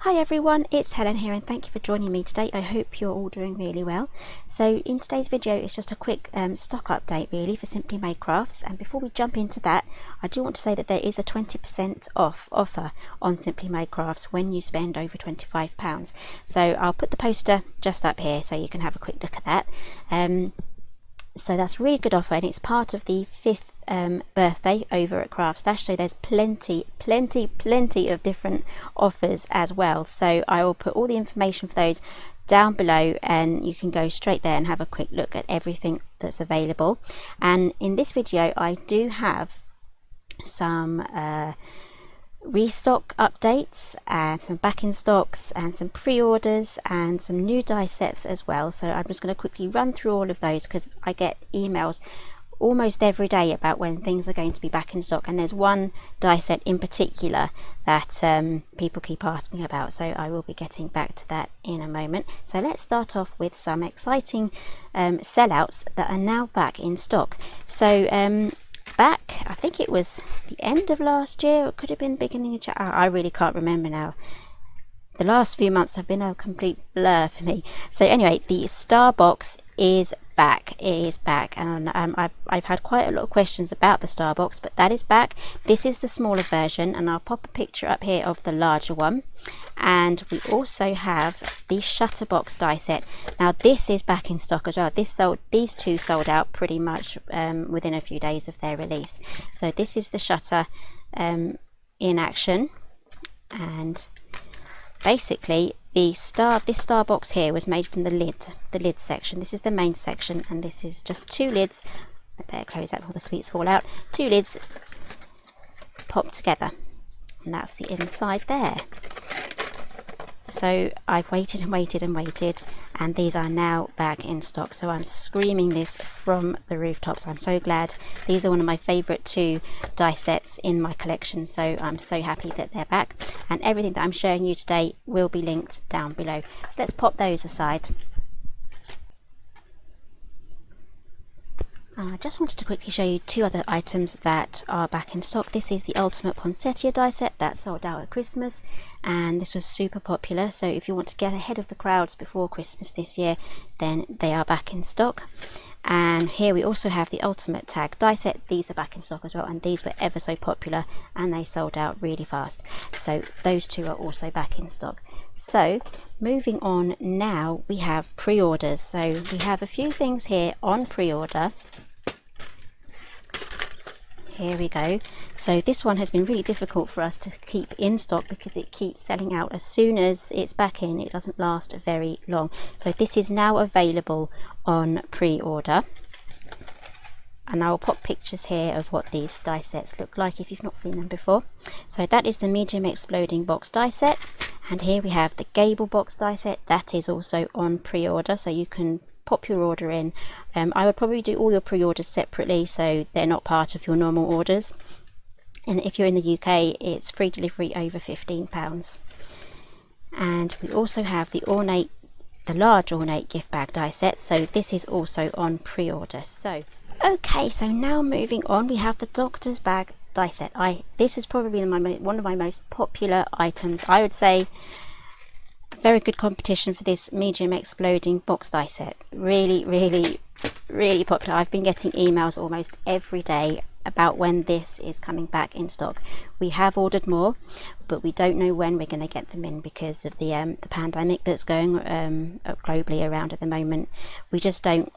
Hi everyone, it's Helen here and thank you for joining me today. I hope you're all doing really well. So in today's video it's just a quick stock update really for Simply Made Crafts, and before we jump into that I do want to say that there is a 20% off offer on Simply Made Crafts when you spend over £25. So I'll put the poster just up here so you can have a quick look at that. So that's a really good offer, and it's part of the 5th birthday over at Craft Stash, so there's plenty of different offers as well. So I will put all the information for those down below and you can go straight there and have a quick look at everything that's available. And in this video I do have some restock updates and some back in stocks and some pre-orders and some new die sets as well. So I'm just going to quickly run through all of those because I get emails almost every day about when things are going to be back in stock, and there's one die set in particular that people keep asking about, so I will be getting back to that in a moment. So let's start off with some exciting sellouts that are now back in stock. So back, I think it was the end of last year, or it could have been beginning of January, I really can't remember now. The last few months have been a complete blur for me. So anyway, the Star Box is back. It is back, and I've had quite a lot of questions about the Star Box, but that is back. This is the smaller version, and I'll pop a picture up here of the larger one. And we also have the Shutter Box die set. Now this is back in stock as well. These two sold out pretty much within a few days of their release. So this is the Shutter in action, and basically this star box here was made from the lid section. This is the main section, and this is just two lids. I better close that before the sweets fall out. Two lids popped together, and that's the inside there. So I've waited and waited and waited, and these are now back in stock. So I'm screaming this from the rooftops. I'm so glad. These are one of my favourite two die sets in my collection, so I'm so happy that they're back. And everything that I'm showing you today will be linked down below. So let's pop those aside. I just wanted to quickly show you two other items that are back in stock. This is the Ultimate Poinsettia die set that sold out at Christmas, and this was super popular, so if you want to get ahead of the crowds before Christmas this year, then they are back in stock. And here we also have the Ultimate Tag die set. These are back in stock as well, and these were ever so popular and they sold out really fast, so those two are also back in stock. So moving on, now we have pre-orders. So we have a few things here on pre-order. Here we go. So this one has been really difficult for us to keep in stock because it keeps selling out as soon as it's back in. It doesn't last very long. So this is now available on pre-order, and I'll pop pictures here of what these die sets look like if you've not seen them before. So that is the Medium Exploding Box die set, and here we have the Gable Box die set. That is also on pre-order, so you can pop your order in. I would probably do all your pre-orders separately so they're not part of your normal orders, and if you're in the UK it's free delivery over £15. And we also have the Ornate, the large Ornate gift bag die set, so this is also on pre-order. So okay, so now moving on, we have the Doctor's Bag die set. This is probably one of my most popular items. I would say very good competition for this Medium Exploding Box die set. Really popular. I've been getting emails almost every day about when this is coming back in stock. We have ordered more, but we don't know when we're going to get them in because of the pandemic that's going globally around at the moment. We just don't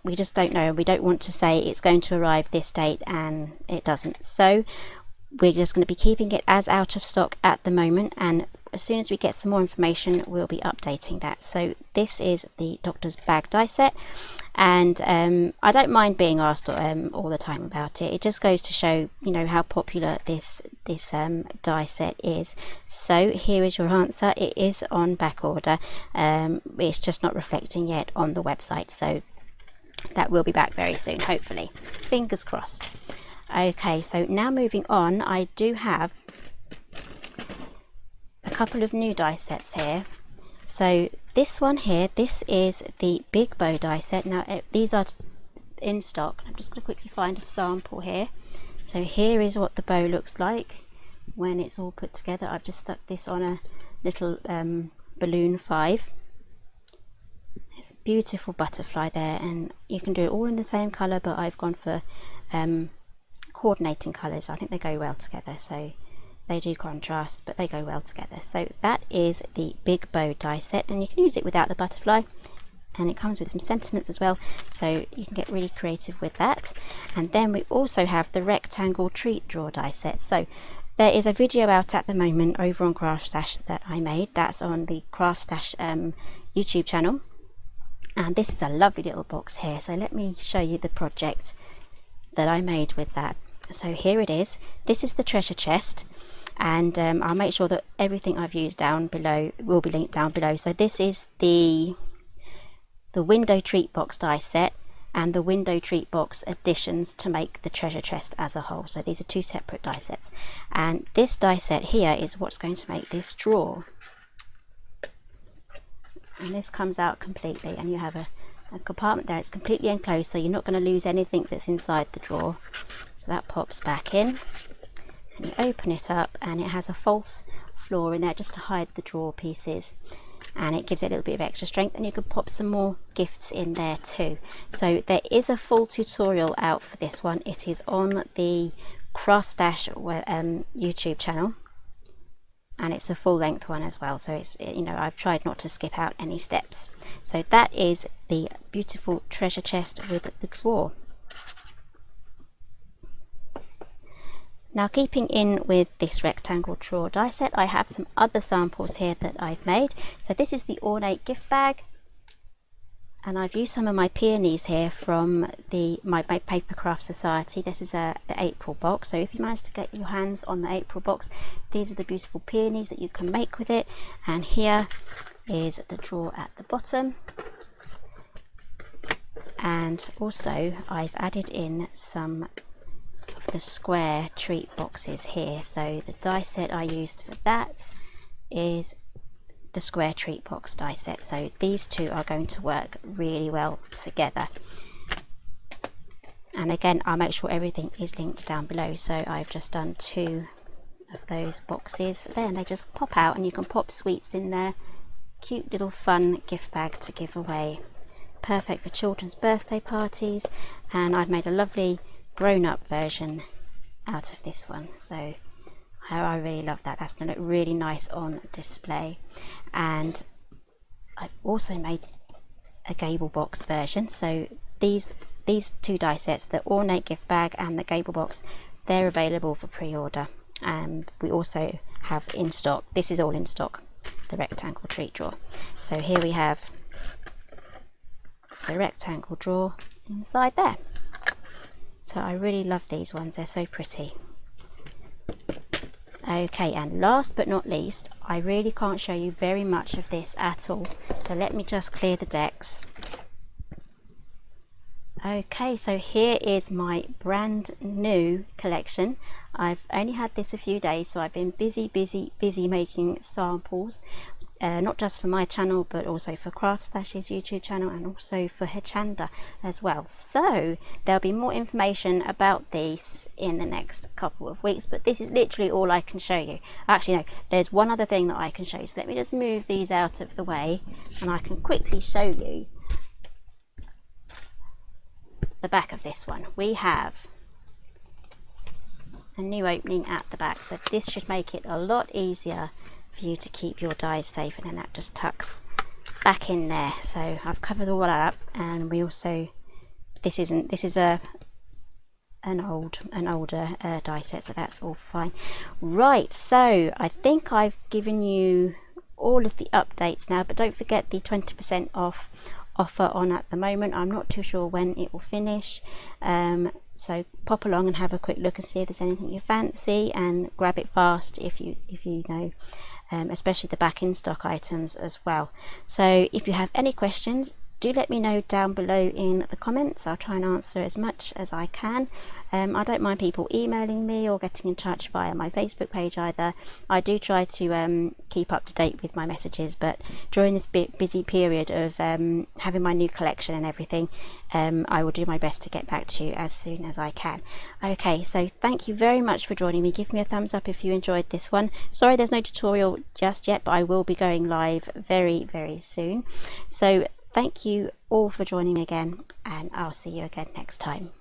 know. We don't want to say it's going to arrive this date and it doesn't. So we're just going to be keeping it as out of stock at the moment, and as soon as we get some more information we'll be updating that. So this is the Doctor's Bag die set, and I don't mind being asked all the time about it. It just goes to show, you know, how popular this die set is. So here is your answer. It is on back order. It's just not reflecting yet on the website, so that will be back very soon, hopefully. Fingers crossed. Okay, so now moving on, I do have a couple of new die sets here. So this one here, this is the Big Bow die set. Now these are in stock. I'm just going to quickly find a sample here. So here is what the bow looks like. when it's all put together. I've just stuck this on a little balloon 5. It's a beautiful butterfly there, and you can do it all in the same colour, but I've gone for coordinating colours. I think they go well together, so they do contrast, but they go well together. So that is the big bow die set, and you can use it without the butterfly, and it comes with some sentiments as well, so you can get really creative with that. And then we also have the rectangle treat drawer die set. So there is a video out at the moment over on Craft Stash that I made. That's on the Craft Stash YouTube channel, and this is a lovely little box here. So let me show you the project that I made with that. So here it is. This is the treasure chest, and I'll make sure that everything I've used down below will be linked down below. So this is the window treat box die set and the window treat box additions to make the treasure chest as a whole. So these are 2 separate die sets, and this die set here is what's going to make this drawer. And this comes out completely, and you have a compartment there. It's completely enclosed, so you're not going to lose anything that's inside the drawer. So that pops back in, and you open it up, and it has a false floor in there just to hide the drawer pieces, and it gives it a little bit of extra strength, and you can pop some more gifts in there too. So there is a full tutorial out for this one. It is on the Craft Stash YouTube channel, and it's a full length one as well, so it's, you know, I've tried not to skip out any steps. So that is the beautiful treasure chest with the drawer. Now, keeping in with this rectangle drawer die set, I have some other samples here that I've made. So this is the Ornate gift bag, and I've used some of my peonies here from my Paper Craft Society. This is the April box, so if you manage to get your hands on the April box, these are the beautiful peonies that you can make with it. And here is the drawer at the bottom, and also I've added in some of the square treat boxes here. So the die set I used for that is the square treat box die set, so these two are going to work really well together. And again, I'll make sure everything is linked down below. So I've just done 2 of those boxes there, and they just pop out, and you can pop sweets in there. Cute little fun gift bag to give away, perfect for children's birthday parties. And I've made a lovely grown-up version out of this one, so I really love that. That's going to look really nice on display. And I've also made a Gable box version. So these 2 die sets, the Ornate gift bag and the Gable box, they're available for pre-order, and we also have in stock, this is all in stock, the rectangle treat drawer. So here we have the rectangle drawer inside there. So I really love these ones, they're so pretty. Okay, and last but not least, I really can't show you very much of this at all, so let me just clear the decks. Okay, so here is my brand new collection. I've only had this a few days, so I've been busy making samples, not just for my channel but also for Craft Stash's YouTube channel, and also for Hechanda as well. So there'll be more information about these in the next couple of weeks, but this is literally all I can show you. Actually no, there's one other thing that I can show you, so let me just move these out of the way and I can quickly show you the back of this one. We have a new opening at the back, so this should make it a lot easier for you to keep your dies safe, and then that just tucks back in there. So I've covered all that up, and we also, this is an older die set, so that's all fine. Right, so I think I've given you all of the updates now, but don't forget the 20% off offer on at the moment. I'm not too sure when it will finish, so pop along and have a quick look and see if there's anything you fancy, and grab it fast if you know, especially the back in stock items as well. So if you have any questions, do let me know down below in the comments. I'll try and answer as much as I can. I don't mind people emailing me or getting in touch via my Facebook page either. I do try to keep up to date with my messages, but during this busy period of having my new collection and everything, I will do my best to get back to you as soon as I can. Okay, so thank you very much for joining me. Give me a thumbs up if you enjoyed this one. Sorry there's no tutorial just yet, but I will be going live very, very soon. So thank you all for joining again, and I'll see you again next time.